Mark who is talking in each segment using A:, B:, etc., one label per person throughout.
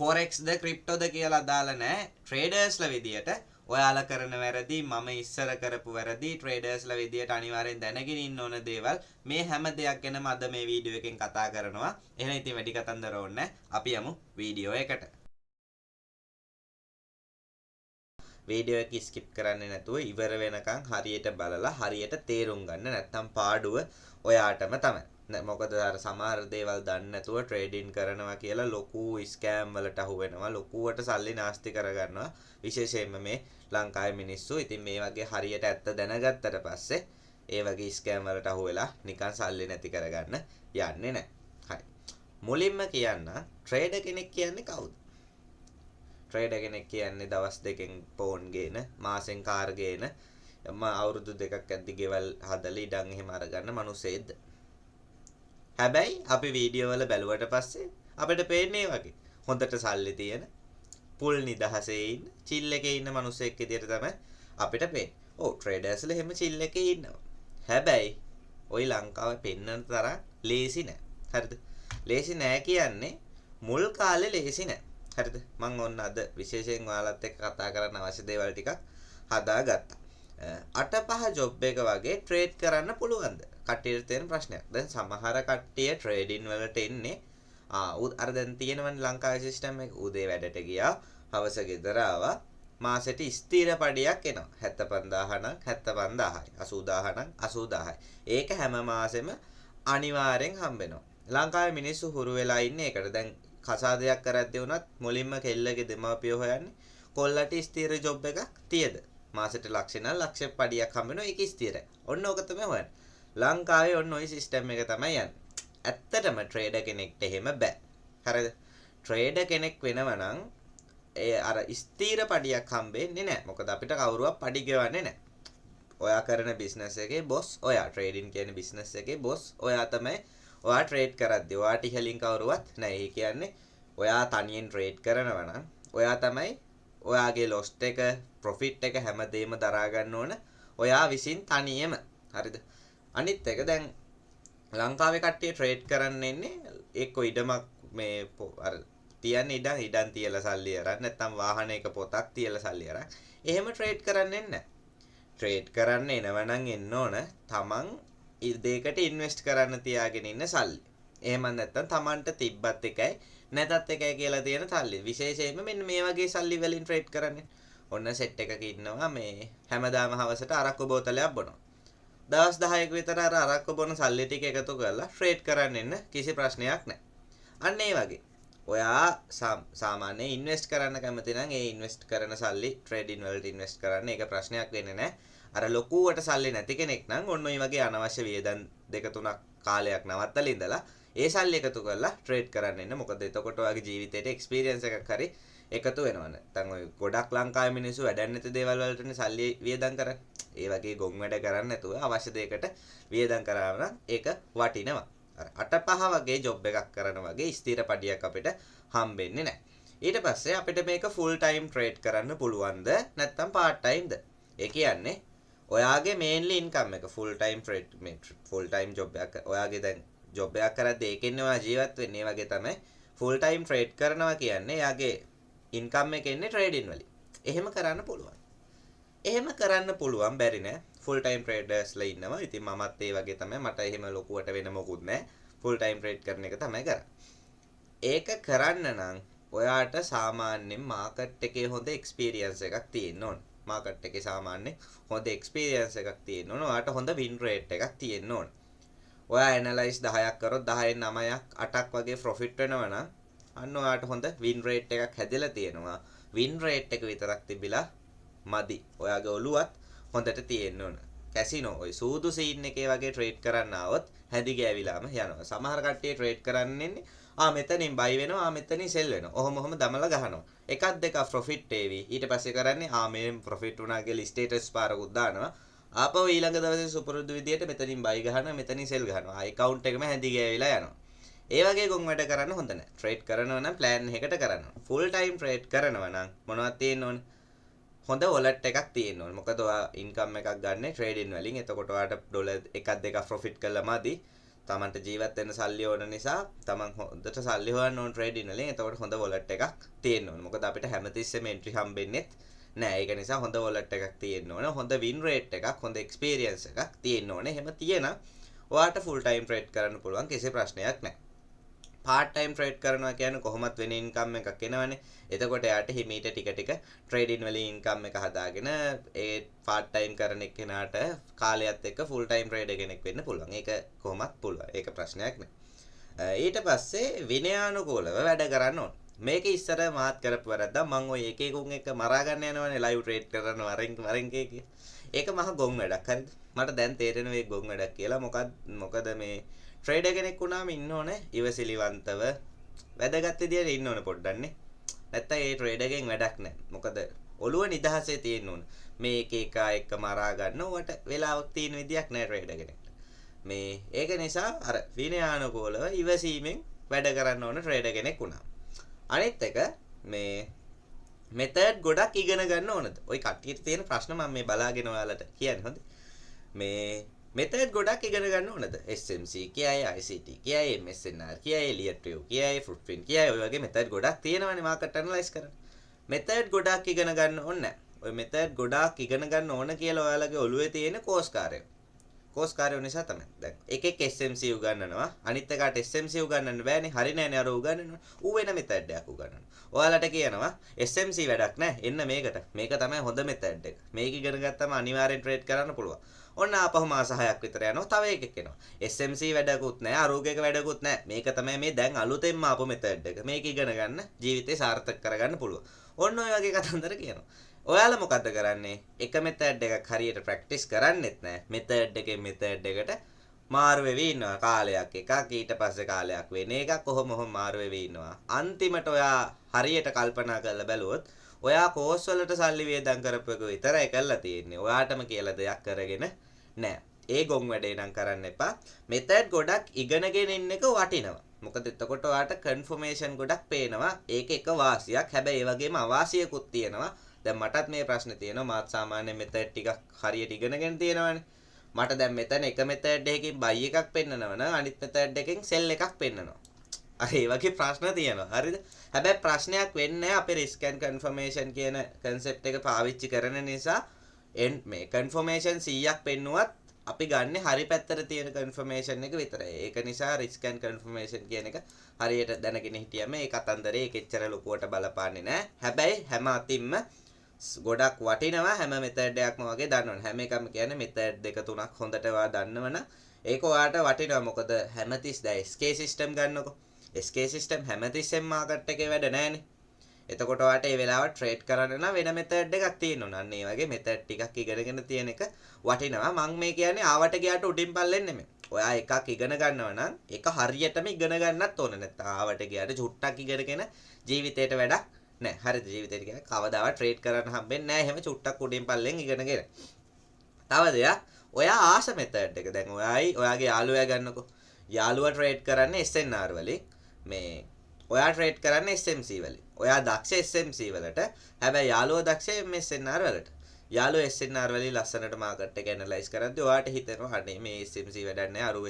A: forex ද crypto ද කියලා දාලා නැහැ. traders ලා විදියට ඔයාලා කරන වැරදි මම ඉස්සර කරපු වැරදි traders ලා විදියට අනිවාර්යෙන් දැනගෙන ඉන්න ඕන දේවල් මේ හැම දෙයක් ගැනම අද මේ වීඩියෝ එකෙන් කතා කරනවා. එහෙනම් ඉතින් වැඩි කතන්දර ඕනේ අපි යමු වීඩියෝ එකට. වීඩියෝ එක ස්කිප් කරන්නේ නැතුව ඉවර වෙනකන් හරියට බලලා හරියට තේරුම් ගන්න. නැත්නම් පාඩුව ඔයාටම තමයි. මොකද අර සමහර දේවල් දන්නේ නැතුව ට්‍රේඩින් කරනවා කියලා ලොකු ස්කෑම් වලට අහු වෙනවා. ලොකුවට සල්ලි නාස්ති කරගන්නවා. විශේෂයෙන්ම මේ ලංකාවේ මිනිස්සු. ඉතින් මේ වගේ හරියට ඇත්ත දැනගත්තට පස්සේ ඒ වගේ ස්කෑම් වලට අහු වෙලා නිකන් සල්ලි නැති කරගන්න යන්නේ නැහැ. හරි. මුලින්ම කියන්න ට්‍රේඩර් කෙනෙක් කියන්නේ කවුද? ට්‍රේඩර් කෙනෙක් කියන්නේ දවස් දෙකෙන් පෝන් ගේන, මාසෙන් කාර් ගේන, අවුරුදු දෙකක් ඇද්දි ගෙවල් හදලා ඉඩම් එහෙම අරගන්න මිනිස්සෙක්ද? හැබැයි අපි වීඩියෝ වල බැලුවට පස්සේ අපිට පේන්නේ වගේ හොඳට සල්ලි තියෙන, පුල් නිදහසේ ඉන්න, චිල් එකේ ඉන්න මිනිස්සෙක් විදියට තමයි අපිට පේන්නේ. ඔව් ට්‍රේඩර්ස්ලා එහෙම චිල් එකේ ඉන්නවා. හැබැයි ওই ලංකාවේ පෙන්නන තරම් ලේසි නෑ. හරිද? ලේසි නෑ කියන්නේ මුල් කාලේ ලේසි නෑ. හරිද? මම ඔන්න අද විශේෂයෙන් ඔයාලත් එක්ක කතා කරන්න අවශ්‍ය දේවල් ටිකක් හදාගත්තා. 8-5 ජොබ් එක වගේ ට්‍රේඩ් කරන්න පුළුවන්ද? කට්ටියට තියෙන ප්‍රශ්නයක්. දැන් සමහර කට්ටිය ට්‍රේඩින් වලට එන්නේ අර දැන් තියෙනවනේ ලංකාවේ සිස්ටම් එක. උදේ වැඩට ගියා, හවස ගෙදර ආවා, මාසෙට ස්ථිර පඩියක් එනවා. 75000 නම් 75000යි, 80000 නම් 80000යි. ඒක හැම මාසෙම අනිවාර්යෙන් හම්බෙනවා. ලංකාවේ මිනිස්සු හුරු වෙලා ඉන්නේ ඒකට. දැන් කසාදයක් කරද්දී වුණත් මුලින්ම කෙල්ලගේ දෙමාපියෝ හොයන්නේ කොල්ලට ස්ථිර ජොබ් එකක් තියද? මාසෙට ලක්ෂ නම් ලක්ෂ පඩියක් හම්බ වෙනවා. ඒක ස්ථිරයි. ඔන්න ඕක තමයි හොයන්නේ. ලංකාවේ ඔන්න ওই සිස්ටම් එක තමයි යන්නේ. ඇත්තටම ට්‍රේඩර් කෙනෙක්ට එහෙම බෑ. හරිද? ට්‍රේඩර් කෙනෙක් වෙනව නම් ඒ අර ස්ථිර පඩියක් හම්බෙන්නේ නැහැ. මොකද අපිට කවුරුවක් පඩි ගෙවන්නේ නැහැ. ඔයා කරන බිස්නස් එකේ බොස් ඔයා. ට්‍රේඩින් කියන බිස්නස් එකේ බොස් ඔයා තමයි. ඔයා ට්‍රේඩ් කරද්දී ඔයාට ඉහලින් කවුරුවත් නැහැ. ඒ කියන්නේ ඔයා තනියෙන් ට්‍රේඩ් කරනවා නම් ඔයා තමයි ඔයාගේ ලොස් එක, ප්‍රොෆිට් එක හැමදේම දරා ගන්න ඕන. ඔයා විසින් තනියම. හරිද? අනිත් එක දැන් ලංකාවේ කට්ටිය ට්‍රේඩ් කරන්න එන්නේ එක්ක ඉඩමක් මේ අර තියන්නේ ඉඩම් තියලා සල්ලි අරන් නැත්නම් වාහනයක පොතක් තියලා සල්ලි අරන් එහෙම ට්‍රේඩ් කරන්නේ නැහැ. ට්‍රේඩ් කරන්න එනවනම් එන්න ඕන තමන් දෙයකට ඉන්වෙස්ට් කරන්න තියාගෙන ඉන්න සල්ලි. එහෙම නැත්නම් තමන්ට තිබ්බත් එකයි නැතත් එකයි කියලා තියෙන සල්ලි. විශේෂයෙන්ම මෙන්න මේ වගේ සල්ලි වලින් ට්‍රේඩ් කරන්නේ. ඔන්න සෙට් එකක ඉන්නවා මේ හැමදාම හවසට අරක්කු බෝතලයක් බොනවා. දවස් 10ක විතර අර අරක්කු බොන සල්ලි ටික එකතු කරලා ට්‍රේඩ් කරන්න එන්න කිසි ප්‍රශ්නයක් නැහැ. අන්න ඒ වගේ. ඔයා සාමාන්‍යයෙන් ඉන්වෙස්ට් කරන්න කැමති නම් ඒ ඉන්වෙස්ට් කරන සල්ලි ට්‍රේඩින් වලට ඉන්වෙස්ට් කරන්න ඒක ප්‍රශ්නයක් වෙන්නේ නැහැ. අර ලොකුවට සල්ලි නැති කෙනෙක් නම් ඔන්න ඔය වගේ අනවශ්‍ය වියදම් දෙක තුනක් කාලයක් නවත්තලා ඉඳලා ඒ සල්ලි එකතු කරලා ට්‍රේඩ් කරන්න එන්න. මොකද එතකොට ඔයාගේ ජීවිතේට එක්ස්පීරියන්ස් එකක් හරි එකතු වෙනවා. නැත්නම් ඔය ගොඩක් ලංකාවේ මිනිස්සු වැඩක් නැති දේවල් වලටනේ සල්ලි වියදම් කරන්නේ. ඒ වගේ ගොන් වැඩ කරන්නේ නැතුව අවශ්‍ය දෙයකට වියදම් කරාම නම් ඒක වටිනවා. අර 8-5 වගේ ජොබ් එකක් කරන වගේ ස්ථිර පඩියක් අපිට හම්බෙන්නේ නැහැ. ඊට පස්සේ අපිට මේක ෆුල් ටයිම් ට්‍රේඩ් කරන්න පුළුවන්ද නැත්නම් පාර්ට් ටයිම්ද? ඒ කියන්නේ ඔයාගේ මේන්ලි ඉන්කම් එක ෆුල් ටයිම් ට්‍රේඩ් මේ ෆුල් ටයිම් ජොබ් එකක් ඔයාගේ දැන් ජොබ් එකක් කරද්දී ඒකෙන් ඔයා ජීවත් වෙන්නේ වගේ තමයි ෆුල් ටයිම් ට්‍රේඩ් කරනවා කියන්නේ එයාගේ ඉන්කම් එක එන්නේ ට්‍රේඩින් වලින්. එහෙම කරන්න පුළුවන්. එහෙම කරන්න පුළුවන් බැරි නෑ. ෆුල් ටයිම් ට්‍රේඩර්ස්ලා ඉන්නවා. ඉතින් මමත් ඒ වගේ තමයි. මට එහෙම ලොකුවට වෙන මොකුත් නෑ. ෆුල් ටයිම් ට්‍රේඩ් කරන එක තමයි කරන්නේ. ඒක කරන්න නම් ඔයාට සාමාන්‍යයෙන් මාකට් එකේ හොඳ එක්ස්පීරියන්ස් එකක් තියෙන්න ඕන. මාකට් එකේ සාමාන්‍යයෙන් හොඳ එක්ස්පීරියන්ස් එකක් තියෙන්න ඕන. ඔයාට හොඳ වින් රේට් එකක් තියෙන්න ඕන. ඔයා ඇනලයිස් 10ක් කරොත් 10න් 9ක් 8ක් වගේ ප්‍රොෆිට් වෙනවා නම් අන්න ඔයාට හොඳ වින් රේට් එකක් හැදලා තියෙනවා. වින් රේට් එක විතරක් තිබිලා මදි. ඔයාගේ ඔළුවත් හොඳට තියෙන්න ඕන. කැසිනෝ ඔය සූදු සීන් එකේ වගේ ට්‍රේඩ් කරන්න ආවොත් හැදි ගෑවිලාම යනවා. සමහර කට්ටිය ට්‍රේඩ් කරන්නේ මෙතනින් බයි වෙනවා මෙතනින් සෙල් වෙනවා. ඔහොම දමලා ගහනවා. එකක් දෙකක් ප්‍රොෆිට් ඒවි. ඊට පස්සේ කරන්නේ මේ ප්‍රොෆිට් උනා කියලා ස්ටේටස් පාරකුත් දානවා. ආපහු ඊළඟ දවසේ සුපුරුදු විදියට මෙතනින් බයි ගහනවා මෙතනින් සෙල් ගහනවා. account එකම හැදි ගෑවිලා යනවා. ඒ වගේ ගොන් වැඩ කරන්න හොඳ නැහැ. ට්‍රේඩ් කරනවා නම් plan එකකට කරන්න. ෆුල් ටයිම් ට්‍රේඩ් කරනවා නම් මොනවද තියෙන්න ඕනේ? හොඳ wallet එකක් තියෙන්න ඕනේ. මොකද ඔයා income එකක් ගන්න ට්‍රේඩින් වලින්. එතකොට ඔයාට ඩොලර් එකක් දෙකක් ප්‍රොෆිට් කළා මදි. තමන්ට ජීවත් වෙන්න සල්ලි ඕන නිසා තමන් හොඳට සල්ලි හොයන්න ඕන ට්‍රේඩින් වලින්. එතකොට හොඳ වොලට් එකක් තියෙන්න ඕන. මොකද අපිට හැමතිස්සෙම එන්ට්‍රි හම්බෙන්නේ නෑ. ඒක නිසා හොඳ වොලට් එකක් තියෙන්න ඕන. හොඳ වින් රේට් එකක්, හොඳ එක්ස්පීරියන්ස් එකක් තියෙන්න ඕනේ. එහෙම තියෙනම් ඔයාට ෆුල් ටයිම් ට්‍රේඩ් කරන්න පුළුවන්. කිසි ප්‍රශ්නයක් නෑ. පාර්ට් ටයිම් ට්‍රේඩ් කරනවා කියන්නේ කොහොමත් වෙන ඉන්කම් එකක් එනවනේ. එතකොට එයාට හිමීට ටික ටික ට්‍රේඩින් වලින් ඉන්කම් එක හදාගෙන ඒ පාර්ට් ටයිම් කරන එක්කෙනාට කාලයත් එක්ක ෆුල් ටයිම් ට්‍රේඩර් කෙනෙක් වෙන්න පුළුවන්. ඒක කොහොමත් පුළුවන්. ඒක ප්‍රශ්නයක් නෑ. ඊට පස්සේ විනයානුකූලව වැඩ කරන්න ඕන. මේක ඉස්සර මාත් කරපු වැරද්දක්. මම ওই එක එකුන් එක මරා ගන්න යනවනේ ලයිව් ට්‍රේඩ් කරන වරෙන් කිය. ඒක මහ ගොන් වැඩක්. හරිද? මට දැන් තේරෙනවා මේ ගොන් වැඩක් කියලා. මොකද මේ ට්‍රේඩර් කෙනෙක් වුණාම ඉන්න ඕනේ ඉවසිලිවන්තව වැදගත් විදියට ඉන්න ඕනේ පොඩ්ඩක්නේ. නැත්තම් ඒ ට්‍රේඩර්ගෙන් වැඩක් නැහැ. මොකද ඔළුව නිදහසේ තියෙන්න ඕනේ. මේ එක එක මරා ගන්න උවට වෙලාවක් තියෙන විදියක් නැහැ ට්‍රේඩර් කෙනෙක්ට. මේ ඒක නිසා අර විනයානුකූලව ඉවසීමෙන් වැඩ කරන්න ඕන ට්‍රේඩර් කෙනෙක් වුණා. අනිත් එක මේ මෙතඩ් ගොඩක් ඉගෙන ගන්න ඕනද? ওই කට්ටියට තියෙන ප්‍රශ්න මම මේ බලාගෙන ඔයාලට කියන්නේ හොඳේ. මේ මෙතඩ් ගොඩක් ඉගෙන ගන්න ඕනද? SMC කියයි ICT කියයි MSNR කියයි Elliott Wave කියයි Footprint කියයි ඔය වගේ මෙතඩ් ගොඩක් තියෙනවානේ මාකට් ඇනලයිස් කරන්න. මෙතඩ් ගොඩක් ඉගෙන ගන්න ඕනේ නැහැ. ඔය මෙතඩ් ගොඩක් ඉගෙන ගන්න ඕන කියලා ඔයාලගේ ඔළුවේ තියෙන කෝස් කාර්යය. කෝස් කාර්යය නිසා තමයි. දැන් එකෙක් SMC උගන්වනවා. අනිත් එකාට SMC උගන්වන්න බෑනේ. හරි නෑනේ අර උගන්වනවා. ඌ වෙන මෙතඩ් එකක් උගන්වනවා. ඔයාලට කියනවා SMC වැඩක් නෑ. එන්න මේකට. මේක තමයි හොඳ මෙතඩ් එක. මේක ඉගෙන ගත්තම අනිවාර්යෙන් ට්‍රේඩ් කරන්න පුළුවන්. ඔන්න ආපහු මාස 6ක් විතර යනවා. තව එකෙක් එනවා. SMC වැඩකුත් නෑ. අරෝගේක වැඩකුත් නෑ. මේක තමයි මේ දැන් අලුතෙන්ම ආපු මෙතඩ් එක. මේක ඉගෙන ගන්න ජීවිතේ සාර්ථක කරගන්න පුළුවන්. ඔන්න ඔය වගේ කතන්දර කියනවා. ඔයාලා මොකද්ද කරන්නේ? එක මෙතඩ් එකක් හරියට ප්‍රැක්ටිස් කරන්නෙත් නැහැ. මෙතඩ් එකෙන් මෙතඩ් එකට මාරු වෙවි ඉන්නවා. කාලයක් එකක් ඊට පස්සේ කාලයක් වෙන එකක් කොහොම මාරු වෙවි ඉන්නවා. අන්තිමට ඔයා හරියට කල්පනා කරලා බැලුවොත් ඔයා කෝස් වලට සල්ලි වියදම් කරපු එක විතරයි කරලා තියෙන්නේ. ඔයාටම කියලා දෙයක් කරගෙන නැහැ. ඒ ගොන් වැඩේ නම් කරන්න එපා. මෙතඩ් ගොඩක් ඉගෙනගෙන ඉන්න එක වටිනවා. මොකද එතකොට ඔයාට කන්ෆර්මේෂන් ගොඩක් පේනවා. ඒක එක වාසියක්. හැබැයි ඒ වගේම අවාසියකුත් තියෙනවා. දැන් මටත් මේ ප්‍රශ්නේ තියෙනවා. මාත් සාමාන්‍ය මෙතඩ් ටිකක් හරියට ඉගෙනගෙන තියෙනවානේ. මට දැන් මෙතන එක මෙතඩ් එකකින් බයි එකක් පෙන්නනවා නම් අනිත් මෙතඩ් එකෙන් සෙල් එකක් පෙන්නනවා. අර ඒ වගේ ප්‍රශ්න තියෙනවා. හරිද? හැබැයි ප්‍රශ්නයක් වෙන්නේ අපේ risk and confirmation කියන concept එක පාවිච්චි කරන නිසා මේ confirmation 100ක් පෙන්නුවත් අපි ගන්න හරි පැත්තට තියෙන confirmation එක විතරයි. ඒක නිසා risk and confirmation කියන එක හරියට දැනගෙන හිටියම ඒ කතන්දරේ ඒක එච්චර ලොකුවට බලපාන්නේ නැහැ. හැබැයි හැම අතින්ම ගොඩක් වටිනවා හැම මෙතඩ් එකක්ම වගේ දන්නවනේ. හැම එකම කියන්නේ මෙතඩ් දෙක තුනක් හොඳට ඔයා දන්නවනම් ඒක ඔයාට වටිනවා. මොකද හැමතිස් දැන් SK system ගන්නකො. SK system හැමතිස්සෙම මාකට් එකේ වැඩ නැහැනේ. එතකොට ඔයාට ඒ වෙලාවට ට්‍රේඩ් කරන්න නම් වෙන මෙතඩ් එකක් තියෙන්න ඕන. අන්න ඒ වගේ මෙතඩ් ටිකක් ඉගෙනගෙන තියෙන එක වටිනවා. මම මේ කියන්නේ ආවට ගියාට උඩින් පල්ලෙන් නෙමෙයි. ඔයා එකක් ඉගෙන ගන්නවා නම් ඒක හරියටම ඉගෙන ගන්නත් ඕන. නැත්නම් ආවට ගියාට චුට්ටක් ඉගෙනගෙන ජීවිතේට වැඩක් නැහැ. හරිද? ජීවිතේට කියන්නේ කවදාවත් ට්‍රේඩ් කරන්න හම්බෙන්නේ නැහැ. එහෙම චුට්ටක් උඩින් පල්ලෙන් ඉගෙනගෙන. තව දෙයක් ඔයා ආස මෙතඩ් එක. දැන් ඔයාගේ යාළුවා ගන්නකො. යාළුවා ට්‍රේඩ් කරන්නේ SNR වලින්. මේ ඔයා ට්‍රේඩ් කරන්නේ SMC වලින්. ඔයා දක්ෂ SMC වලට. හැබැයි යාළුවා දක්ෂ MSNR වලට. යාළුවා SNR වලින් ලස්සනට මාකට් එක ඇනලයිස් කරද්දී ඔයාට හිතෙනවා අනේ මේ SMC වැඩක් නැහැ. අරු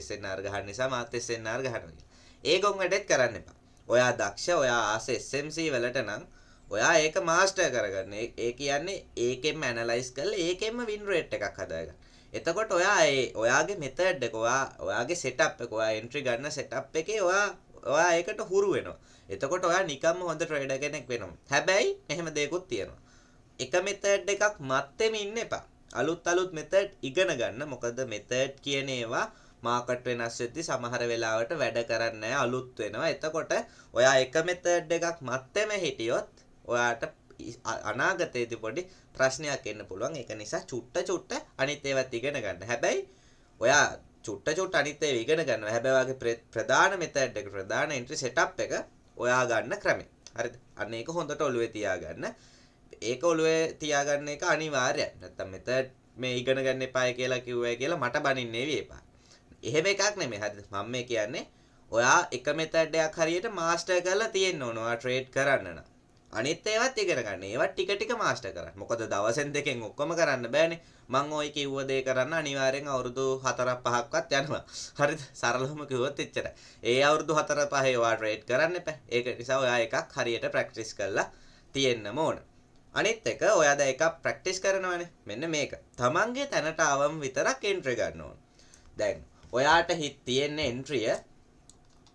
A: SNR ගහන්න නිසා මාත් SNR ගහනවා. ඒ ගොන් වැඩෙත් කරන්න එපා. ඔයා දක්ෂ ඔයා ආස SMC වලට නම් ඔයා ඒක මාස්ටර් කරගන්න. ඒ කියන්නේ ඒකෙන්ම ඇනලයිස් කරලා ඒකෙන්ම වින් රේට් එකක් හදාගන්න. එතකොට ඔයා ඔයාගේ මෙතඩ් එක ඔයාගේ සෙටප් එක ඔයා එන්ට්‍රි ගන්න සෙටප් එකේ ඔයා ඒකට හුරු වෙනවා. එතකොට ඔයා නිකම්ම හොඳ ට්‍රේඩර් කෙනෙක් වෙනවා. හැබැයි එහෙම දෙයක්ත් තියෙනවා. එක මෙතඩ් එකක් මත්තෙම ඉන්න එපා. අලුත් මෙතඩ් ඉගෙන ගන්න. මොකද මෙතඩ් කියන ඒවා මාකට් වෙනස් වෙද්දි සමහර වෙලාවට වැඩ කරන්නේ නැහැ අලුත් වෙනවා. එතකොට ඔයා එක මෙතඩ් එකක් මත්තෙම හිටියොත් ඔයාට අනාගතයේදී පොඩි ප්‍රශ්නයක් එන්න පුළුවන්. ඒක නිසා චුට්ට අනිත් ඒවාත් ඉගෙන ගන්න. හැබැයි ඔයා චුට්ට අනිත් ඒවා ඉගෙන ගන්නවා. හැබැයි ඔයාගේ ප්‍රධාන මෙතඩ් එක ප්‍රධාන එන්ට්‍රි සෙටප් එක ඔයා ගන්න ක්‍රමය. හරිද? අන්න ඒක හොඳට ඔළුවේ තියාගන්න. ඒක ඔළුවේ තියාගන්න එක අනිවාර්යයි. නැත්තම් මෙතඩ් මේ ඉගෙන ගන්න එපායි කියලා කිව්වයි කියලා මට බනින්න නෙවෙයි එපා. එහෙම එකක් නෙමෙයි. හරිද? මම මේ කියන්නේ ඔයා එක මෙතඩ් එකක් හරියට මාස්ටර් කරලා තියෙන්න ඕන. ඔයා ට්‍රේඩ් කරන්න නම්. අනිත් ඒවත් ඉගෙන ගන්න. ඒවත් ටික ටික මාස්ටර් කරන්න. මොකද දවසෙන් දෙකෙන් ඔක්කොම කරන්න බෑනේ. මං ওই කිව්ව දේ කරන්න අනිවාර්යෙන් අවුරුදු 4-5ක්වත් යනවා. හරිද? සරලවම කිව්වොත් එච්චරයි. ඒ අවුරුදු 4-5 ඒවා ට්‍රේඩ් කරන්න එපා. ඒක නිසා ඔයා එකක් හරියට ප්‍රැක්ටිස් කරලා තියෙන්න ඕන. අනිත් එක ඔයා දැන් එකක් ප්‍රැක්ටිස් කරනවානේ. මෙන්න මේක. තමන්ගේ තැනට ආවම විතරක් එන්ට්‍රි ගන්න ඕන. දැන් ඔයාට හිත තියෙන එන්ට්‍රිය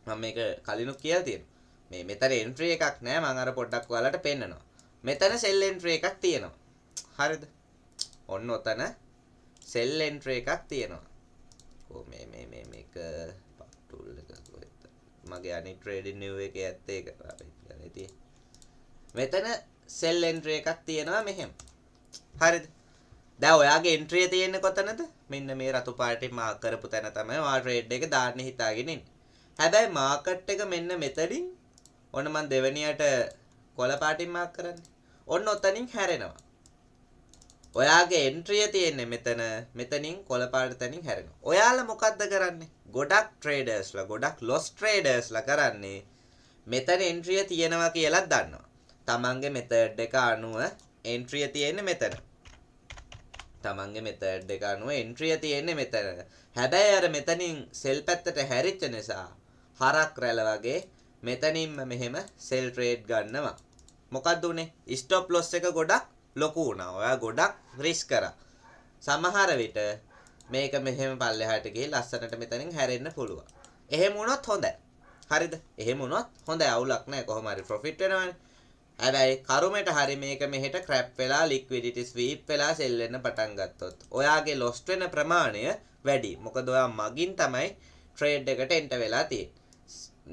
A: මම මේක කලිනුත් කියලා තියෙනවා. මේ මෙතන එන්ට්‍රි එකක් නෑ මම අර පොඩ්ඩක් ඔයාලට පෙන්නනවා. මෙතන සෙල් එන්ට්‍රි එකක් තියෙනවා. හරිද? ඔන්න ඔතන සෙල් එන්ට්‍රි එකක් තියෙනවා. කො මේක ටූල් එක කොහෙද? මගේ අනිත් ට්‍රේඩින් නිව් එකේ ඇත්ත ඒක අපිට තියෙන්නේ. මෙතන සෙල් එන්ට්‍රි එකක් තියෙනවා මෙහෙම. හරිද? දැන් ඔයාගේ එන්ට්‍රිය තියෙන්නේ කොතනද? මෙන්න මේ රතු පාටින් මාක් කරපු තැන තමයි ඔයා ට්‍රේඩ් එක දාන්න හිතාගෙන ඉන්නේ. හැබැයි මාකට් එක මෙන්න මෙතනින් ඔන්න මම දෙවෙනියට කොළ පාටින් මාක් කරන්නේ. ඔන්න ඔතනින් හැරෙනවා. ඔයාගේ එන්ට්‍රිය තියෙන්නේ මෙතනින් කොළ පාට තැනින් හැරෙනවා. ඔයාලා මොකද්ද කරන්නේ? ගොඩක් ට්‍රේඩර්ස්ලා ගොඩක් ලොස් ට්‍රේඩර්ස්ලා කරන්නේ මෙතන එන්ට්‍රිය තියෙනවා කියලා දන්නවා. තමන්ගේ මෙතඩ් එක අනුව එන්ට්‍රිය තියෙන්නේ මෙතන. තමන්ගේ මෙතඩ් එක අනුව එන්ට්‍රිය තියෙන්නේ මෙතන. හැබැයි අර මෙතනින් සෙල් පැත්තට හැරිච්ච නිසා හරක් රැළ වගේ මෙතනින්ම මෙහෙම සෙල් ට්‍රේඩ් ගන්නවා. මොකද්ද උනේ? ස්ටොප් ලොස් එක ගොඩක් ලොකු වුණා. ඔයා ගොඩක් රිස්ක් කරා. සමහර විට මේක මෙහෙම පල්ලෙහාට ගිහින් ලස්සනට මෙතනින් හැරෙන්න පුළුවන්. එහෙම වුණොත් හොඳයි. හරිද? එහෙම වුණොත් හොඳයි. අවුලක් නැහැ. කොහොම හරි ප්‍රොෆිට් වෙනවනේ. හැබැයි කරුමෙට හරි මේක මෙහෙට ක්‍රැප් වෙලා ලික්විඩිටි ස්වීප් වෙලා සෙල් වෙන්න පටන් ගත්තොත් ඔයාගේ ලොස් වෙන ප්‍රමාණය වැඩි. මොකද ඔයා මගින් තමයි ට්‍රේඩ් එකට එන්ටර් වෙලා තියෙන්නේ.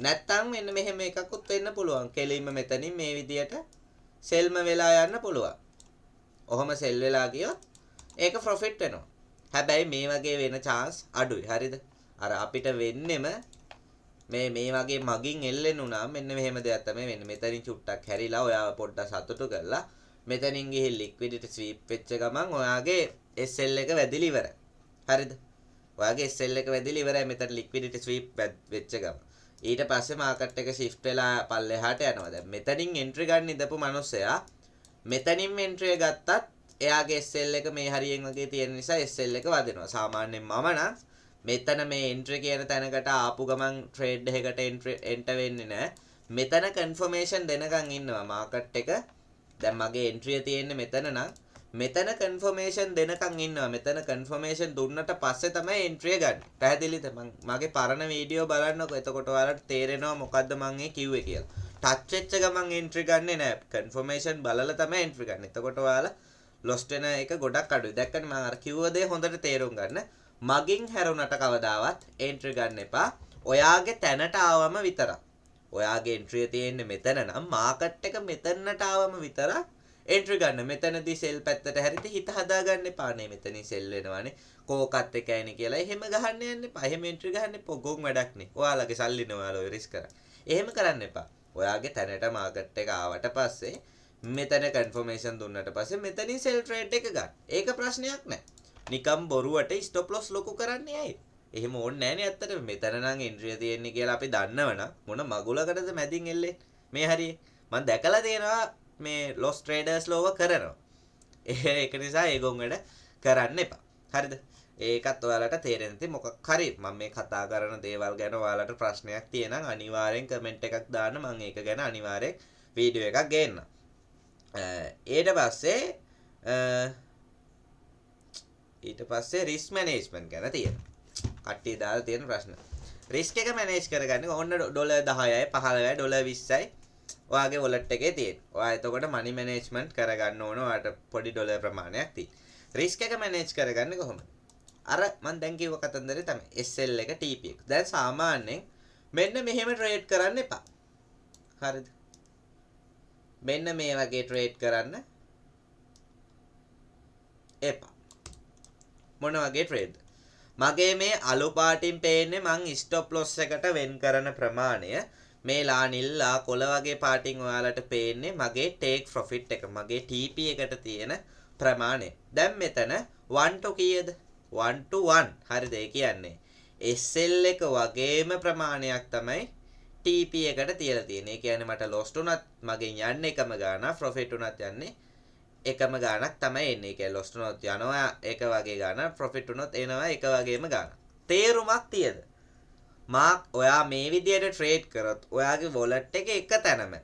A: නැත්තම් මෙන්න මෙහෙම එකකුත් වෙන්න පුළුවන්. කෙලින්ම මෙතනින් මේ විදියට සෙල්ම වෙලා යන්න පුළුවන්. ඔහොම සෙල් වෙලා ගියොත් ඒක ප්‍රොෆිට් වෙනවා. හැබැයි මේ වගේ වෙන chance අඩුයි. හරිද? අර අපිට වෙන්නෙම මේ වගේ මගින් එල්ලෙන්න උනා මෙන්න මෙහෙම දෙයක් තමයි වෙන්නේ. මෙතනින් චුට්ටක් හැරිලා ඔයාව පොඩ්ඩක් සතුටු කරලා මෙතනින් ගිහින් ලික්විඩිටි ස්වීප් වෙච්ච ගමන් ඔයාගේ SL එක වැදිලි ඉවරයි. හරිද? ඔයාගේ SL එක වැදිලි ඉවරයි මෙතන ලික්විඩිටි ස්වීප් වෙච්ච ගමන්. ඊට පස්සේ මාකට් එක shift වෙලා පල්ලෙහාට යනවා. දැන් මෙතනින් එන්ට්‍රි ගන්න ඉඳපු මිනිස්සයා මෙතනින් එන්ට්‍රි ගත්තත් එයාගේ SL එක මේ හරියෙන් වගේ තියෙන නිසා SL එක වදිනවා. සාමාන්‍යයෙන් මම නම් මෙතන මේ එන්ට්‍රි කියන තැනකට ආපු ගමන් ට්‍රේඩ් එකකට එන්ටර් වෙන්නේ නැහැ. මෙතන කන්ෆර්මේෂන් දෙනකන් ඉන්නවා මාකට් එක. දැන් මගේ එන්ට්‍රිය තියෙන්නේ මෙතන නම් මෙතන කන්ෆර්මේෂන් දෙනකන් ඉන්නවා. මෙතන කන්ෆර්මේෂන් දුන්නට පස්සේ තමයි එන්ට්‍රිය ගන්න. පැහැදිලිද? මගේ පරණ වීඩියෝ බලන්නකෝ. එතකොට ඔයාලට තේරෙනවා මොකද්ද මම කිව්වේ කියලා. ටච් වෙච්ච ගමන් එන්ට්‍රි ගන්නෙ නැහැ. කන්ෆර්මේෂන් බලලා තමයි එන්ට්‍රි ගන්න. එතකොට ඔයාලා ලොස්ට් වෙන එක ගොඩක් අඩුයි. දැක්කනේ මම අර කිව්ව දේ හොඳට තේරුම් ගන්න. මගින් හැරුණට කවදාවත් එන්ට්‍රි ගන්න එපා. ඔයාගේ තැනට ආවම විතරක්. ඔයාගේ එන්ට්‍රිය තියෙන්නේ මෙතන නම් මාකට් එක මෙතනට ආවම විතරක් එන්ට්‍රි ගන්න. මෙතනදී සෙල් පැත්තට හැරිට හිත හදාගන්න එපා නේ. මෙතනින් සෙල් වෙනවානේ. කෝකත් එකයිනේ කියලා. එහෙම ගහන්න යන්න එපා. එහෙම එන්ට්‍රි ගහන්න එපා. ගොන් වැඩක් නේ. ඔයාලගේ සල්ලිනේ ඔයාලා ඔය රිස්ක් කරා. එහෙම කරන්න එපා. ඔයාගේ තැනට මාකට් එක ආවට පස්සේ මෙතන කන්ෆර්මේෂන් දුන්නට පස්සේ මෙතනින් සෙල් ට්‍රේඩ් එක ගන්න. ඒක ප්‍රශ්නයක් නෑ. නිකම් බොරුවට ස්ටොප් ලොස් ලොකු කරන්නේ ඇයි? එහෙම ඕනේ නෑනේ ඇත්තට. මෙතන නම් එන්ට්‍රිය තියෙන්නේ කියලා අපි දන්නවනම් මොන මගුලකටද මැදින් එල්ලේ? මේ හරිය. මම දැකලා තියෙනවා මේ ලොස් ට්‍රේඩර්ස් ලෝව කරනවා. ඒක නිසා ඒගොන් වැඩ කරන්න එපා. හරිද? ඒකත් ඔයාලට තේරෙන්න ඉතින් මොකක් හරි මම මේ කතා කරන දේවල් ගැන ඔයාලට ප්‍රශ්නයක් තියෙනම් අනිවාර්යෙන් කමෙන්ට් එකක් දාන්න. මම ඒක ගැන අනිවාර්යෙන් වීඩියෝ එකක් ගේන්නම්. ඊට පස්සේ රිස්ක් මැනේජ්මන්ට් ගැන තියෙනවා. කට්ටිය දාලා තියෙන ප්‍රශ්න. රිස්ක් එක මැනේජ් කරගන්න ඕන්න $10යි 15යි $20යි ඔයාගේ වොලට් එකේ තියෙන. ඔයා එතකොට මනි මැනේජ්මන්ට් කරගන්න ඕන. ඔයාට පොඩි ඩොලර් ප්‍රමාණයක් තියෙන. රිස්ක් එක මැනේජ් කරගන්නේ කොහොමද? අර මම දැන් කිව්ව කතන්දරේ තමයි SL එක TP එක. දැන් සාමාන්‍යයෙන් මෙන්න මෙහෙම ට්‍රේඩ් කරන්න එපා. හරිද? මෙන්න මේ වගේ ට්‍රේඩ් කරන්න එපා. මොන වගේ ට්‍රේඩ්? මගේ මේ අලු පාටින් පේන්නේ මං ස්ටොප් ලොස් එකට වෙන් කරන ප්‍රමාණය. මේ ලා නිල් ලා කොළ වගේ පාටින් ඔයාලට පේන්නේ මගේ ටේක් ප්‍රොෆිට් එක. මගේ TP එකට තියෙන ප්‍රමාණය. දැන් මෙතන 1 to කීයද? 1 to 1. හරිද? ඒ කියන්නේ SL එක වගේම ප්‍රමාණයක් තමයි TP එකට තියලා තියෙන. ඒ කියන්නේ මට lost උනත් මගෙන් යන්නේ එකම ගාන, profit උනත් යන්නේ එකම ගානක් තමයි එන්නේ. ඒ කියන්නේ lost උනොත් යනවා එක වගේ ගාන, profit උනොත් එනවා එක වගේම ගාන. තේරුමක් තියද? ඔයා මේ විදියට ට්‍රේඩ් කරොත් ඔයාගේ wallet එකේ එක තැනම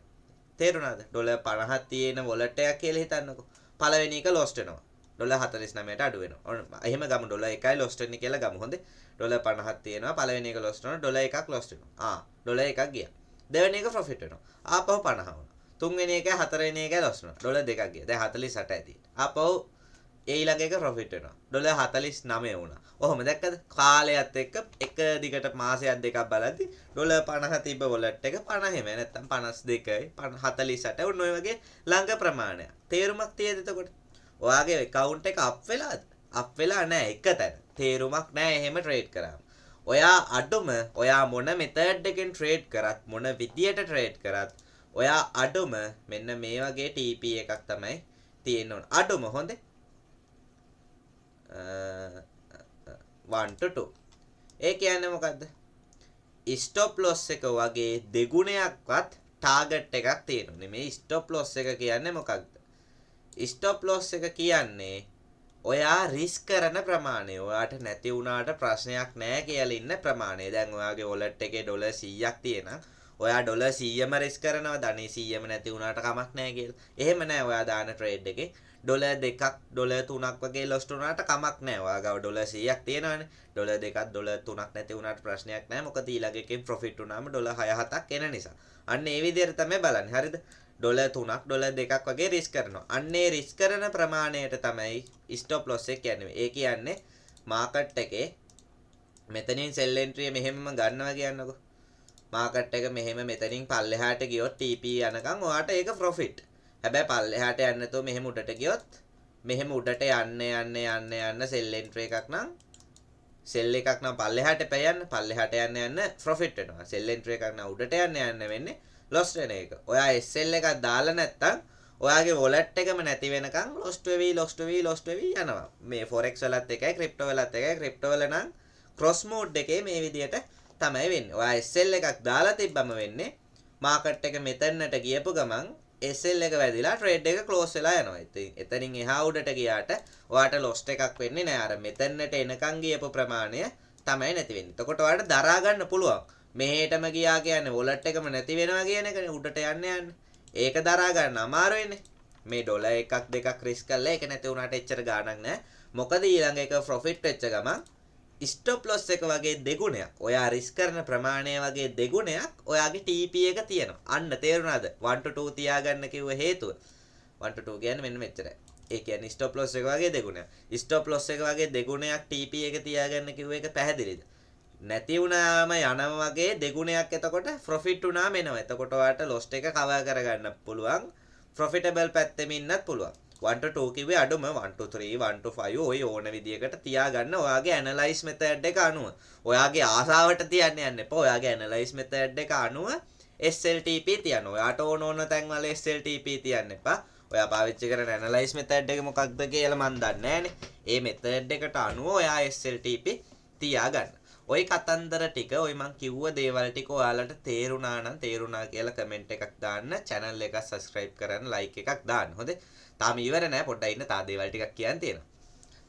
A: තේරුණාද? ඩොලර් 50ක් තියෙන wallet එකක් කියලා හිතන්නකෝ. පළවෙනි එක lost වෙනවා. ඩොලර් 49ට අඩු වෙනවා. ඔන්න එහෙම ගමු ඩොලර් 1යි lost වෙන්නේ කියලා ගමු. හොඳේ. ඩොලර් 50ක් තියෙනවා. පළවෙනි එක lost වෙනවා. ඩොලර් එකක් lost වෙනවා. ඩොලර් එකක් ගියා. දෙවෙනි එක profit වෙනවා. ආපහු 50 වුණා. තුන්වෙනි එක හතරවෙනි එක lost වෙනවා. ඩොලර් දෙකක් ගියා. දැන් 48යි තියෙන්නේ. ආපහු ඊළඟ එක profit වෙනවා. ඩොලර් 49 වුණා. ඔහොම දැක්කද? කාලයත් එක්ක එක දිගට මාසයක් දෙකක් බලද්දි ඩොලර් 50 තිබ්බ wallet එක 50ම නැත්තම් 52යි 48යි ඔන්න ඔය වගේ ළඟ ප්‍රමාණයක්. තේරුමක් තියෙද එතකොට? ඔයාගේ account එක අප් වෙලාද? අප් වෙලා නැහැ එක තැන. තේරුමක් නැහැ එහෙම trade කරාම. ඔයා මොන method එකෙන් trade කරත් මොන විදියට trade කරත් ඔයා අඩුම මෙන්න මේ වගේ TP එකක් තමයි තියෙන්න ඕන. අඩුම හොඳේ 1 to 2. ඒ කියන්නේ මොකද්ද? stop loss එක වගේ දෙගුණයක්වත් target එකක් තියෙනවා. මේ stop loss එක කියන්නේ මොකක්ද? stop loss එක කියන්නේ ඔයා risk කරන ප්‍රමාණය. ඔයාට නැති වුණාට ප්‍රශ්නයක් නැහැ කියලා ඉන්න ප්‍රමාණය. දැන් ඔයාගේ wallet එකේ ඩොලර් 100ක් තියෙනවා. ඔයා ඩොලර් 100ම risk කරනවා. ධනෙ 100ම නැති වුණාට කමක් නැහැ කියලා. එහෙම නැහැ ඔයා දාන trade එකේ. ඩොලර් 2ක් ඩොලර් 3ක් වගේ lost වුණාට කමක් නැහැ. ඔයා ගාව ඩොලර් 100ක් තියෙනවානේ. ඩොලර් 2ක් ඩොලර් 3ක් නැති වුණාට ප්‍රශ්නයක් නැහැ. මොකද ඊළඟ එකෙන් profit වුණාම ඩොලර් 6-7ක් එන නිසා. අන්න ඒ විදිහට තමයි බලන්නේ. හරිද? ඩොලර් 3ක් ඩොලර් 2ක් වගේ risk කරනවා. අන්න ඒ risk කරන ප්‍රමාණයට තමයි stop loss එක කියන්නේ. ඒ කියන්නේ market එකේ මෙතනින් sell entry මෙහෙමම ගන්නවා කියන්නකෝ. market එක මෙහෙම මෙතනින් පල්ලෙහාට ගියොත් TP යනකම් ඔයාට ඒක profit. හැබැයි පල්ලෙහාට යන්න නැතුව මෙහෙම උඩට ගියොත් මෙහෙම උඩට යන්න sell entry එකක් නම් sell එකක් නම් පල්ලෙහාට පල්ලෙහාට යන්න profit වෙනවා. sell entry එකක් නම් උඩට යන්න වෙන්නේ lost වෙන එක. ඔයා SL එකක් දාලා නැත්තම් ඔයාගේ wallet එකම නැති වෙනකන් lost වෙවි යනවා. මේ forex වලත් එකයි crypto වලත් එකයි. crypto වල නම් cross mode එකේ මේ විදියට තමයි වෙන්නේ. ඔයා SL එකක් දාලා තිබ්බම වෙන්නේ market එක මෙතනට ගියපු ගමන් SL එක වැදිලා trade එක close වෙලා යනවා. ඉතින් එතනින් එහා උඩට ගියාට ඔයාට lost එකක් වෙන්නේ නැහැ. අර මෙතනට එනකන් ගියපු ප්‍රමාණය තමයි නැති වෙන්නේ. එතකොට ඔයාට දරා ගන්න පුළුවන්. මෙහෙටම ගියා කියන්නේ wallet එකම නැති වෙනවා කියන එකනේ උඩට යන්නේ. ඒක දරා ගන්න අමාරු වෙන්නේ. මේ ඩොලර් එකක් දෙකක් risk කරලා ඒක නැති වුණාට එච්චර ගාණක් නැහැ. මොකද ඊළඟ එක profit වෙච්ච ගමන් stop loss එක වගේ දෙගුණයක්. ඔයා risk කරන ප්‍රමාණය වගේ දෙගුණයක් ඔයාගේ TP එක තියෙනවා. අන්න තේරුණාද? 1 to 2 තියාගන්න කිව්ව හේතුව. 1 to 2 කියන්නේ මෙන්න මෙච්චරයි. ඒ කියන්නේ stop loss එක වගේ දෙගුණයක්. stop loss එක වගේ දෙගුණයක් TP එක තියාගන්න කිව්ව එක පැහැදිලිද? නැති වුණාම යනවා වගේ දෙගුණයක් එතකොට profit වුණාම එනවා. එතකොට ඔයාලට lost එක cover කරගන්න පුළුවන්. profitable පැත්තෙම ඉන්නත් පුළුවන්. 1 to 2 කිව්වේ අඩුම 1 to 3 1 to 5 ඔය ඕන විදියකට තියාගන්න ඔයාගේ analyze method එක අනුව. ඔයාගේ ආසාවට තියන්න යන්න එපා. ඔයාගේ analyze method එක අනුව SLTP තියන්න. ඔයාට ඕන තැන්වල SLTP තියන්න එපා. ඔයා පාවිච්චි කරන analyze method එක මොකක්ද කියලා මන් දන්නේ නැහනේ. ඒ method එකට අනුව ඔයා SLTP තියාගන්න. ඔය කතන්දර ටික ඔය මං කිව්ව දේවල් ටික ඔයාලට තේරුණා කියලා කමෙන්ට් එකක් දාන්න, channel එක subscribe කරන්න, like එකක් දාන්න. හොඳේ. තාම ඉවර නෑ, පොඩ්ඩක් ඉන්න. තා දේවල් ටිකක් කියන්න තියෙනවා.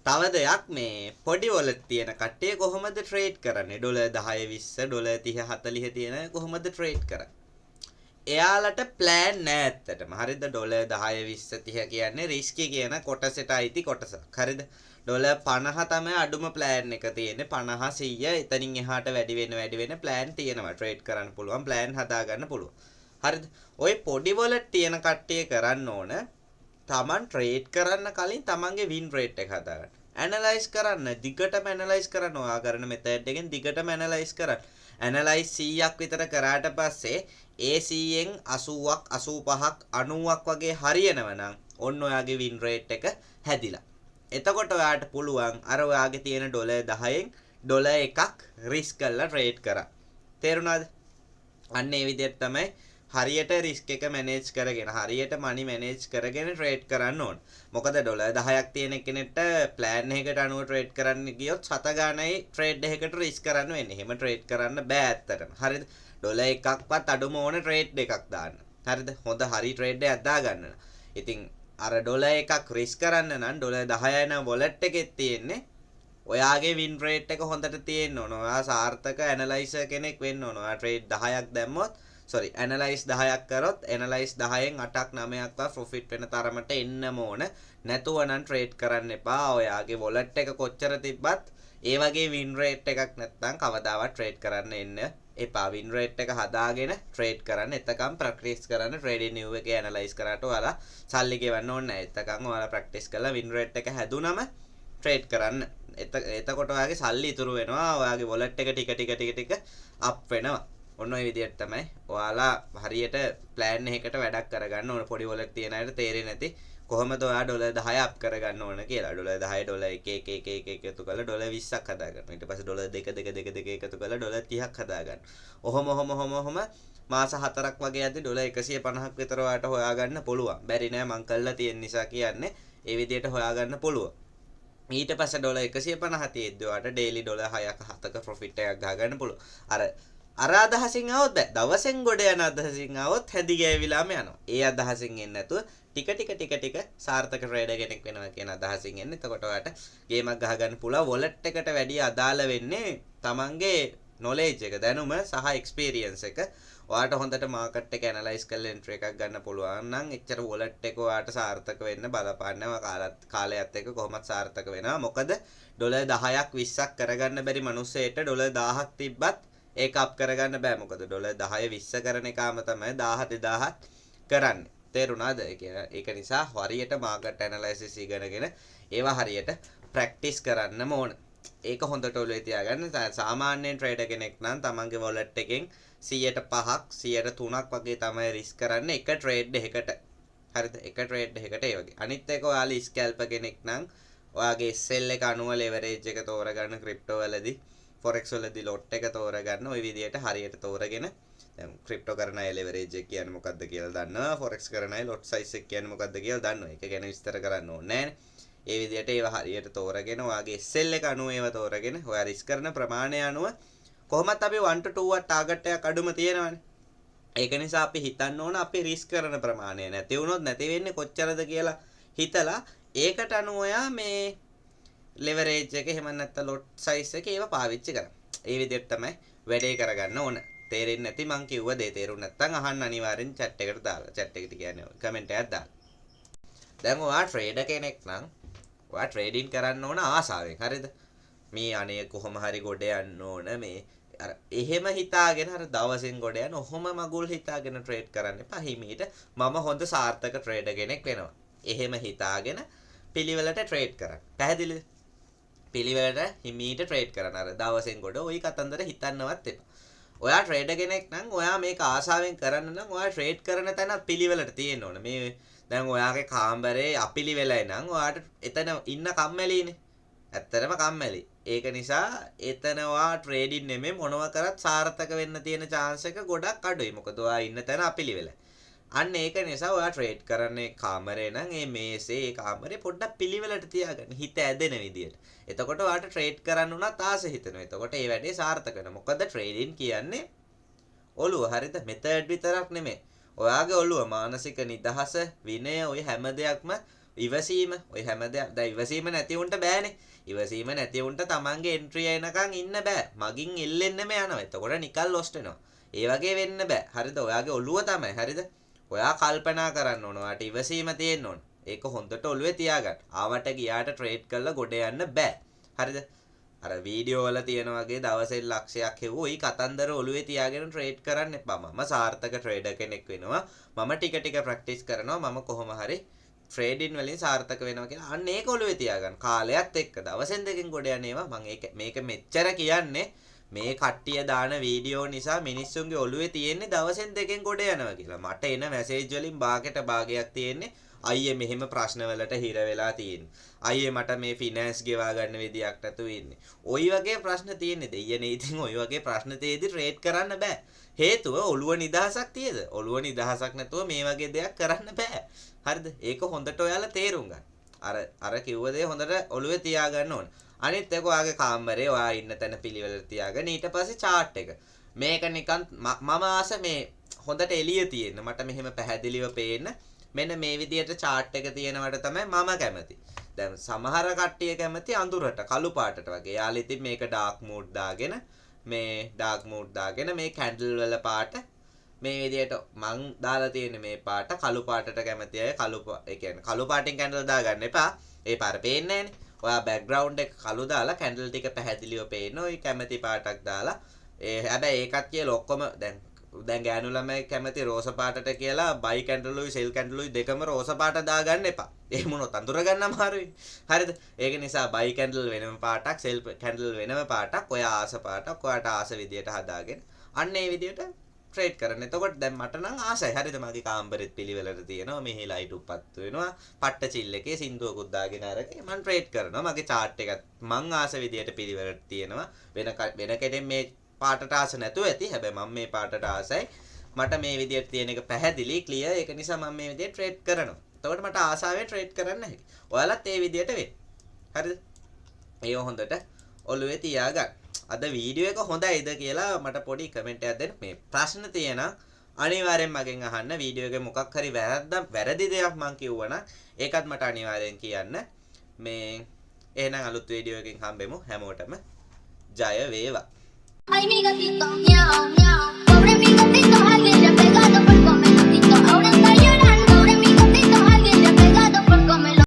A: තව දෙයක් මේ පොඩි wallet තියෙන කට්ටිය කොහොමද trade කරන්නේ? ඩොලර් 10 20 ඩොලර් 30 40 තියෙන කොහොමද trade කරන්නේ? එයාලට plan නෑ ඇත්තටම. හරිද? ඩොලර් 10 20 30 කියන්නේ risky කියන කොටසට අයිති කොටසක්. හරිද? ඩොලර් 50 තමයි අඩුම plan එක තියෙන්නේ. 50 100 එතනින් එහාට වැඩි වෙන plan තියෙනවා. trade කරන්න පුළුවන්, plan හදාගන්න පුළුවන්. හරිද? ওই පොඩි wallet තියෙන කට්ටිය කරන්න ඕන තමන් trade කරන්න කලින් තමන්ගේ win rate එක හදාගන්න. analyze කරන්න, දිගටම analyze කරන්න. ඔයා කරන method එකෙන් දිගටම analyze කරන්න. analyze 100ක් විතර කරාට පස්සේ ඒ 100න් 80ක් 85ක් 90ක් වගේ හරියනවා නම් ඔන්න ඔයාගේ win rate එක හැදිලා. එතකොට ඔයාට පුළුවන් අර ඔයාගේ තියෙන ඩොලර් 10න් ඩොලර් එකක් risk කරලා trade කරා. තේරුණාද? අන්න ඒ විදිහට තමයි හරියට රිස්ක් එක මැනේජ් කරගෙන හරියට මනි මැනේජ් කරගෙන ට්‍රේඩ් කරන්න ඕන. මොකද ඩොලර් 10ක් තියෙන කෙනෙක්ට ප්ලෑන් එකකට අනුව ට්‍රේඩ් කරන්න ගියොත් 7 ගාණයි ට්‍රේඩ් එකකට රිස්ක් කරන්න වෙන්නේ. එහෙම ට්‍රේඩ් කරන්න බෑ ඇත්තටම. හරිද? ඩොලර් එකක්වත් අඩුම ඕන ට්‍රේඩ් එකක් දාන්න. හරිද? හොඳ හරි ට්‍රේඩ් එකක් දාගන්න. ඉතින් අර ඩොලර් එකක් රිස්ක් කරන්න නම් ඩොලර් 10 යන වොලට් එකෙත් තියෙන්නේ ඔයාගේ වින් රේට් එක හොඳට තියෙන්න ඕන. ඔයා සාර්ථක ඇනලයිසර් කෙනෙක් වෙන්න ඕන. ඔයා ට්‍රේඩ් 10ක් දැම්මොත් ඇනලයිස් 10ක් කරොත් ඇනලයිස් 10න් 8ක් 9ක්වත් ප්‍රොෆිට් වෙන තරමට එන්නම ඕන. නැතුව නම් ට්‍රේඩ් කරන්න එපා. ඔයාගේ වොලට් එක කොච්චර තිබ්බත් ඒ වගේ වින් රේට් එකක් නැත්නම් කවදාවත් ට්‍රේඩ් කරන්න එන්න එපා. වින් රේට් එක හදාගෙන ට්‍රේඩ් කරන්න. එතකම් ප්‍රැක්ටිස් කරන්න ට්‍රේඩින් නිව් එකේ ඇනලයිස් කරාට ඔයාලා සල්ලි ගෙවන්න ඕනේ නැහැ. එතකම් ඔයාලා ප්‍රැක්ටිස් කරලා වින් රේට් එක හැදුනම ට්‍රේඩ් කරන්න. එතකොට ඔයාගේ සල්ලි ඉතුරු වෙනවා. ඔයාගේ වොලට් එක ටික අප් වෙනවා. ඔන්න ඔය විදිහට තමයි ඔයාලා හරියට ප්ලෑන් එකකට වැඩක් කරගන්න ඕන. පොඩි වොලට් තියන අයට තේරෙන්නේ නැති කොහොමද ඔයා ඩොලර් 10 අප් කරගන්න ඕන කියලා. ඩොලර් 10 ඩොලර් 1 එකතු කරලා ඩොලර් 20ක් හදාගන්න. ඊට පස්සේ ඩොලර් 2 එකතු කරලා ඩොලර් 30ක් හදාගන්න. ඔහොම මාස 4ක් වගේ යද්දි ඩොලර් 150ක් විතර ඔයාට හොයාගන්න පුළුවන්. බැරි නෑ මං කළා තියෙන නිසා කියන්නේ. ඒ විදිහට හොයාගන්න පුළුවන්. ඊට පස්සේ ඩොලර් 150 තියෙද්දි ඔයාට ඩේලි ඩොලර් 6ක 7ක ප්‍රොෆිට් එකක් ගහගන්න පුළුවන්. අර අදහසින් આવොත් බෑ. දවසෙන් ගොඩ යන අදහසින් આવොත් හැදි ගෑවිලාම යනවා. ඒ අදහසින් එන්නේ නැතුව ටික සාර්ථක ට්‍රේඩර් කෙනෙක් වෙනවා කියන අදහසින් එන්නේ. එතකොට ඔයාට ගේමක් ගහගන්න පුළුවන්. වොලට් එකට වැඩිය අදාළ වෙන්නේ තමන්ගේ නොලෙජ් එක, දැනුම සහ එක්ස්පීරියන්ස් එක. ඔයාට හොඳට මාකට් එක ඇනලයිස් කරලා එන්ට්‍රි එකක් ගන්න පුළුවන් නම් එච්චර වොලට් එක ඔයාට සාර්ථක වෙන්න බලපානවා. කාලයත් එක්ක කොහොමත් සාර්ථක වෙනවා. මොකද ඩොලර් 10ක් 20ක් කරගන්න බැරි මිනිස්සෙට ඩොලර් 1000ක් තිබ්බත් ඒක අප් කරගන්න බෑ. මොකද ඩොලර් 10 20 කරන එකාම තමයි 1000 2000 කරන්නේ. තේරුණාද? ඒක නිසා හරියට මාකට් ඇනලයිසිස් ඉගෙනගෙන ඒවා හරියට ප්‍රැක්ටිස් කරන්නම ඕන. ඒක හොඳට ඔළුවේ තියාගන්න. සාමාන්‍යයෙන් ට්‍රේඩර් කෙනෙක් නම් තමන්ගේ වොලට් එකෙන් 105ක් 103ක් වගේ තමයි රිස්ක් කරන්නේ එක ට්‍රේඩ් එකකට. හරිද? එක ට්‍රේඩ් එකකට ඒ වගේ. අනිත් එක ඔයාලා ස්කැල්පර් කෙනෙක් නම් ඔයාගේ SL එක අනුව ලෙවරේජ් එක තෝරගන්න ක්‍රිප්ටෝ වලදී ෆොරෙක්ස් වලදී ලොට් එක තෝරගන්න. ওই විදිහට හරියට තෝරගෙන දැන් ක්‍රිප්ටෝ කරන අය ලෙවරේජ් එක කියන්නේ මොකක්ද කියලා දන්නවා. ෆොරෙක්ස් කරන අය ලොට් සයිස් එක කියන්නේ මොකක්ද කියලා දන්නවා. ඒක ගැන විස්තර කරන්න ඕනේ නැහැ. ඒ විදිහට ඒවා හරියට තෝරගෙන ඔයාගේ SL එක අනුව ඒවා තෝරගෙන ඔයා රිස්ක් කරන ප්‍රමාණය අනුව කොහොමත් අපි 1 to 2 ටාගට් එකක් අඩුම තියෙනවානේ. ඒක නිසා අපි හිතන්න ඕන අපි රිස්ක් කරන ප්‍රමාණය නැති වුණොත් නැති වෙන්නේ කොච්චරද කියලා හිතලා ඒකට අනුව ඔයා මේ ලෙවරේජ් එක එහෙම නැත්නම් ලොට් සයිස් එක ඒවා පාවිච්චි කරන්න. ඒ විදිහට තමයි වැඩේ කරගන්න ඕන. තේරෙන්නේ නැති මං කිව්ව දේ තේරුම් නැත්නම් අහන්න අනිවාර්යෙන් chat එකට දාලා. chat එකට කියන්නේ කමෙන්ට් එකක් දාලා. දැන් ඔයා ට්‍රේඩර් කෙනෙක් නම් ඔයා ට්‍රේඩින් කරන්න ඕන ආසාවෙන්. හරිද? මේ අනේ කොහොම හරි ගොඩ යන්න ඕන මේ අර එහෙම හිතාගෙන අර දවසෙන් ගොඩ යන ඔහොම මගුල් හිතාගෙන ට්‍රේඩ් කරන්න එපා. හිමීට මම හොඳ සාර්ථක ට්‍රේඩර් කෙනෙක් වෙනවා. එහෙම හිතාගෙන පිළිවෙලට ට්‍රේඩ් කරන්න. පැහැදිලිද? පිළිවෙලට හිමීට ට්‍රේඩ් කරන්න. අර දවසෙන් ගොඩ ওই කතන්දර හිතන්නවත් එපා. ඔයා ට්‍රේඩර් කෙනෙක් නම් ඔයා මේක ආසාවෙන් කරන්න නම් ඔයා ට්‍රේඩ් කරන තැන පිළිවෙලට තියෙන්න ඕන. මේ දැන් ඔයාගේ කාමරේ අපිලිවෙලයි නම් ඔයාට එතන ඉන්න කම්මැලිනේ. ඇත්තටම කම්මැලි. ඒක නිසා එතන ඔයා ට්‍රේඩින් නෙමෙයි මොනවා කරත් සාර්ථක වෙන්න තියෙන chance එක ගොඩක් අඩුයි. මොකද ඔයා ඉන්න තැන අපිලිවෙලයි. අන්න ඒක නිසා ඔයා ට්‍රේඩ් කරන්නේ කාමරේ නම් මේ මේසේ ඒ කාමරේ පොඩ්ඩක් පිළිවෙලට තියාගන්න. හිත ඇදෙන විදියට. එතකොට ඔයාට ට්‍රේඩ් කරන්න උනත් ආස හිතෙනවා. එතකොට ඒ වැඩේ සාර්ථක වෙනවා. මොකද ට්‍රේඩින් කියන්නේ ඔළුව හරිද? මෙතඩ් විතරක් නෙමෙයි. ඔයාගේ ඔළුව මානසික නිදහස, විනය, ඔය හැම දෙයක්ම ඉවසීම, ඔය හැම දෙයක් දැන් ඉවසීම නැති උන්ට බෑනේ. ඉවසීම නැති උන්ට තමන්ගේ එන්ට්‍රි එනකන් ඉන්න බෑ. මගින් එල්ලෙන්නෙම යනවා. එතකොට නිකන් ලොස්ට් වෙනවා. ඒ වගේ වෙන්න බෑ. හරිද? ඔයාගේ ඔළුව තමයි. හරිද? ඔයා කල්පනා කරන්න ඕන. ඔයාට ඉවසීම තියෙන්න ඕන. ඒක හොඳට ඔළුවේ තියාගන්න. ආවට ගියාට ට්‍රේඩ් කරලා ගොඩ යන්න බෑ. හරිද? අර වීඩියෝ වල තියෙන වගේ දවසෙන් ලක්ෂයක් හෙව්වොයි කතන්දර ඔළුවේ තියාගෙන ට්‍රේඩ් කරන්න එපා. මම සාර්ථක ට්‍රේඩර් කෙනෙක් වෙනවා. මම ටික ප්‍රැක්ටිස් කරනවා. මම කොහොම හරි ට්‍රේඩින් වලින් සාර්ථක වෙනවා කියලා. අන්න ඒක ඔළුවේ තියාගන්න. කාලයත් එක්ක දවසෙන් දෙකෙන් ගොඩ යන්නේවා. මම මේක මෙච්චර කියන්නේ මේ කට්ටිය දාන වීඩියෝ නිසා මිනිස්සුන්ගේ ඔළුවේ තියෙන්නේ දවසෙන් දෙකෙන් ගොඩ යනවා කියලා. මට එන මැසේජ් වලින් භාගයට භාගයක් තියෙන්නේ අයියේ මෙහෙම ප්‍රශ්නවලට හිර වෙලා තියෙන්නේ. අයියේ මට මේ ෆිනෑන්ස් ගෙවා ගන්න විදියක් නැතුව ඉන්නේ. ওই වගේ ප්‍රශ්න තියෙන්නේ දෙයනේ. ඉතින් ওই වගේ ප්‍රශ්න තේදි ට්‍රේඩ් කරන්න බෑ. හේතුව ඔළුව නිදහසක් තියද? ඔළුව නිදහසක් නැතුව මේ වගේ දෙයක් කරන්න බෑ. හරිද? ඒක හොඳට ඔයාලා තේරුම් ගන්න. අර කිව්ව දේ හොඳට ඔළුවේ තියාගන්න ඕන. අනිත් එක ඔයාගේ කාමරේ ඔයා ඉන්න තැන පිළිවෙලට තියාගෙන ඊට පස්සේ chart එක. මේක නිකන් මම ආස මේ හොඳට එළිය තියෙන්න. මට මෙහෙම පැහැදිලිව පේන්න. මෙන්න මේ විදියට chart එක තියෙනවට තමයි මම කැමති. දැන් සමහර කට්ටිය කැමති අඳුරට කළු පාටට වගේ. යාළුවා ඉතින් මේක dark mode දාගෙන මේ කැන්ඩල් වල පාට මේ විදියට මං දාලා තියෙන මේ පාට කළු පාටට කැමති අය ඒ කියන්නේ කළු පාටින් කැන්ඩල් දාගන්න එපා. ඒ පාර පේන්නේ නැහනේ. ඔයා බෑග්ග්‍රවුන්ඩ් එක කළු දාලා කැන්ඩල් ටික පැහැදිලිව පේන ඔය කැමති පාටක් දාලා හැබැයි ඒකත් කියලා ඔක්කොම දැන් ගෑනු ළමයි කැමති රෝස පාටට කියලා බයි කැන්ඩලුයි සෙල් කැන්ඩලුයි දෙකම රෝස පාට දාගන්න එපා. එහෙම වුණොත් අඳුර ගන්න අමාරුයි. හරිද? ඒක නිසා බයි කැන්ඩල් වෙනම පාටක් සෙල් කැන්ඩල් වෙනම පාටක් ඔයා ආස පාටක් ඔයාට ආස විදියට හදාගෙන අන්න ඒ විදියට ට්‍රේඩ් කරන්න. එතකොට දැන් මට නම් ආසයි. හරිද? මගේ කාමරෙත් පිළිවෙලට තියෙනවා. මෙහි ලයිට් උප්පත් වෙනවා. පට්ට චිල් එකේ සින්දුවකුත් දාගෙන අරගෙන මම ට්‍රේඩ් කරනවා. මගේ chart එකත් මං ආස විදියට පිළිවෙලට තියෙනවා. වෙන කෙනෙක් මේ පාටට ආස නැතුව ඇති. හැබැයි මම මේ පාටට ආසයි. මට මේ විදියට තියෙන එක පැහැදිලි ක්ලියර්. ඒක නිසා මම මේ විදියට ට්‍රේඩ් කරනවා. එතකොට මට ආසාවෙන් ට්‍රේඩ් කරන්න හැකියි. ඔයාලත් ඒ විදියට වෙන්න. හරිද? ඒව හොඳට ඔළුවේ තියාගන්න. අද වීඩියෝ එක හොඳයිද කියලා මට පොඩි කමෙන්ට් එකක් දෙන්න. මේ ප්‍රශ්න තියෙනවා අනිවාර්යෙන් මගෙන් අහන්න. වීඩියෝ එකේ මොකක් හරි වැරදි දෙයක් මං කිව්වනම් ඒකත් මට අනිවාර්යෙන් කියන්න. මේ එහෙනම් අලුත් වීඩියෝ එකකින් හම්බෙමු. හැමෝටම ජය වේවා.
B: Ay, mi gatito, miau, miau, pobre mi gatito.